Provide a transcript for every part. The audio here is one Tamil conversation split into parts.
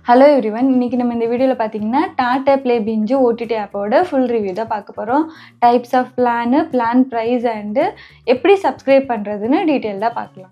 Hello everyone, இன்னைக்கு நம்ம இந்த வீடியோல பாத்தீங்கன்னா Tata Play Binge OTT app ஓட full review தான் பார்க்க போறோம். Types of plan price and எப்படி subscribe பண்றதுன்னு டீடைலா பார்க்கலாம்.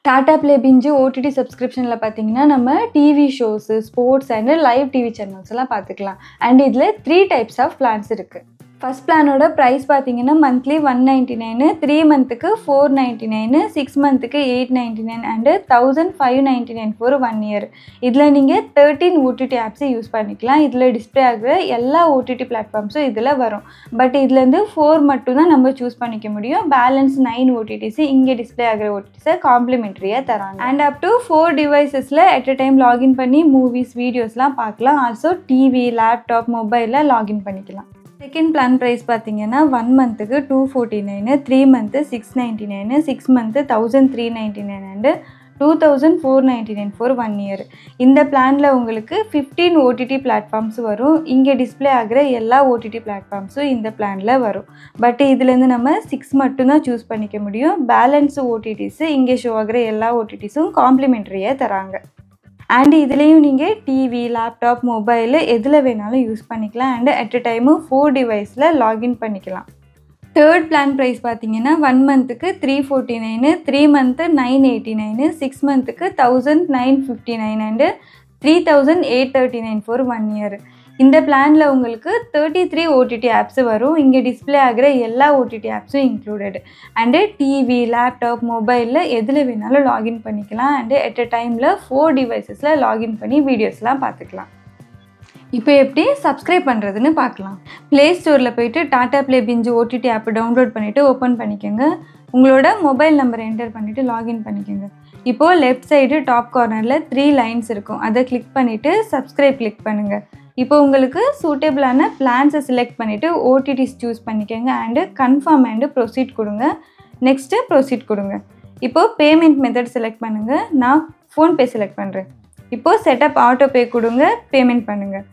Tata Play Binge OTT subscriptionல பாத்தீங்கன்னா நம்ம TV shows, sports and live TV channels எல்லாம் பார்த்துக்கலாம். And இதுல 3 types of plans இருக்கு. First planoட price பாத்தீங்கன்னா monthly 199, 3 monthக்கு 499, 6 monthக்கு 899 and 1599 for 1 year. இதுல நீங்க 13 OTT apps யூஸ் பண்ணிக்கலாம். இதுல டிஸ்ப்ளே ஆகுற எல்லா OTT பிளாட்ஃபார்ம்ஸும் இதுல வரும். பட் இதுல இருந்து 4 மட்டும் தான் நம்ம சூஸ் பண்ணிக்க முடியும். பேலன்ஸ் 9 OTTs இங்க டிஸ்ப்ளே ஆகுற OTTs காம்ப்ளிமெண்டரியா தராங்க. And up to 4 devicesல at a time login பண்ணி மூவிஸ், வீடியோஸ்லாம் பார்க்கலாம். Also டிவி, லேப்டாப், மொபைல்ல login பண்ணிக்கலாம். செகண்ட் பிளான் ப்ரைஸ் பார்த்தீங்கன்னா 1 மந்த்துக்கு 249, 3 month 699, 6 month 1399 and 2499 for 1 year. இந்த பிளானில் உங்களுக்கு 15 OTT பிளாட்ஃபார்ம்ஸ் வரும். இங்கே டிஸ்பிளே ஆகிற எல்லா OTT பிளாட்ஃபார்ம்ஸும் இந்த பிளானில் வரும். பட் இதுலேருந்து நம்ம 6 மட்டும்தான் சூஸ் பண்ணிக்க முடியும். பேலன்ஸ் OTTs இங்கே ஷோ ஆகிற எல்லா OTTஸும் காம்ப்ளிமெண்ட்ரியாக தராங்க. அண்ட் இதுலேயும் நீங்கள் டிவி, லேப்டாப், மொபைலு எதில் வேணாலும் யூஸ் பண்ணிக்கலாம். அண்ட் அட் அ டைமு 4 டிவைஸில் லாகின் பண்ணிக்கலாம். தேர்ட் பிளான் ப்ரைஸ் பார்த்தீங்கன்னா 1 மந்த்துக்கு 349, 3 மந்த்து 989, 6 மந்த்துக்கு 1959 அண்டு 3839 for 1 year. இந்த பிளானில் உங்களுக்கு 33 OTT ஆப்ஸ் வரும். இங்கே டிஸ்பிளே ஆகிற எல்லா OTT ஆப்ஸும் இன்க்ளூடட். அண்டு டிவி, லேப்டாப், மொபைலில் எதில் வேணாலும் லாகின் பண்ணிக்கலாம். அண்டு அட் அ டைமில் 4 டிவைசஸில் லாகின் பண்ணி வீடியோஸ்லாம் பார்த்துக்கலாம். இப்போ எப்படி சப்ஸ்கிரைப் பண்ணுறதுன்னு பார்க்கலாம். ப்ளே ஸ்டோரில் போய்ட்டு டாடா ப்ளே பிஞ்சு OTT ஆப் டவுன்லோட் பண்ணிவிட்டு ஓப்பன் பண்ணிக்கோங்க. உங்களோட மொபைல் நம்பரை என்டர் பண்ணிவிட்டு லாகின் பண்ணிக்கோங்க. இப்போது லெஃப்ட் சைடு டாப் கார்னரில் 3 லைன்ஸ் இருக்கும். அதை கிளிக் பண்ணிவிட்டு சப்ஸ்கிரைப் கிளிக் பண்ணுங்கள். இப்போ உங்களுக்கு சூட்டபிளான பிளான்ஸை செலக்ட் பண்ணிவிட்டு ஓடிடிஸ் சூஸ் பண்ணிக்கோங்க. அண்டு கன்ஃபார்ம் அண்டு ப்ரொசீட் கொடுங்க. நெக்ஸ்ட்டு ப்ரொசீட் கொடுங்க. இப்போது பேமெண்ட் மெத்தட் செலக்ட் பண்ணுங்கள். நான் ஃபோன்பே செலக்ட் பண்ணுறேன். இப்போது செட்டப் ஆட்டோபே கொடுங்க. பேமெண்ட் பண்ணுங்கள்.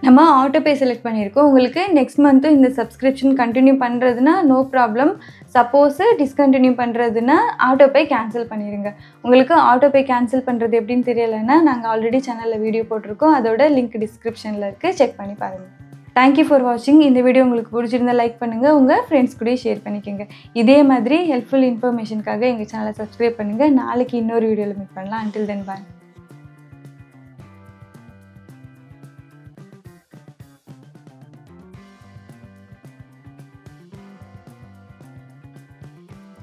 நம்ம ஆட்டோபே செலக்ட் பண்ணியிருக்கோம். உங்களுக்கு நெக்ஸ்ட் மந்த்தும் இந்த சப்ஸ்கிரிப்ஷன் கண்டினியூ பண்ணுறதுனா நோ ப்ராப்ளம். சப்போஸு டிஸ்கண்டினியூ பண்ணுறதுனா ஆட்டோபே கேன்சல் பண்ணிடுங்க. உங்களுக்கு ஆட்டோபே கேன்சல் பண்ணுறது எப்படின்னு தெரியலைன்னா நாங்கள் ஆல்ரெடி சேனலில் வீடியோ போட்டிருக்கோம். அதோட லிங்க் டிஸ்கிரிப்ஷனில் இருக்குது, செக் பண்ணி பாருங்கள். தேங்க்யூ ஃபார் வாட்சிங். இந்த வீடியோ உங்களுக்கு பிடிச்சிருந்தால் லைக் பண்ணுங்கள், உங்கள் ஃப்ரெண்ட்ஸ் கூட ஷேர் பண்ணிக்கோங்க. இதே மாதிரி ஹெல்ப்ஃபுல் இன்ஃபர்மேஷனுக்காக எங்கள் சேனலை சப்ஸ்கிரைப் பண்ணுங்கள். நாளைக்கு இன்னொரு வீடியோவில் மீட் பண்ணலாம். அன்டில் தென் பாய்.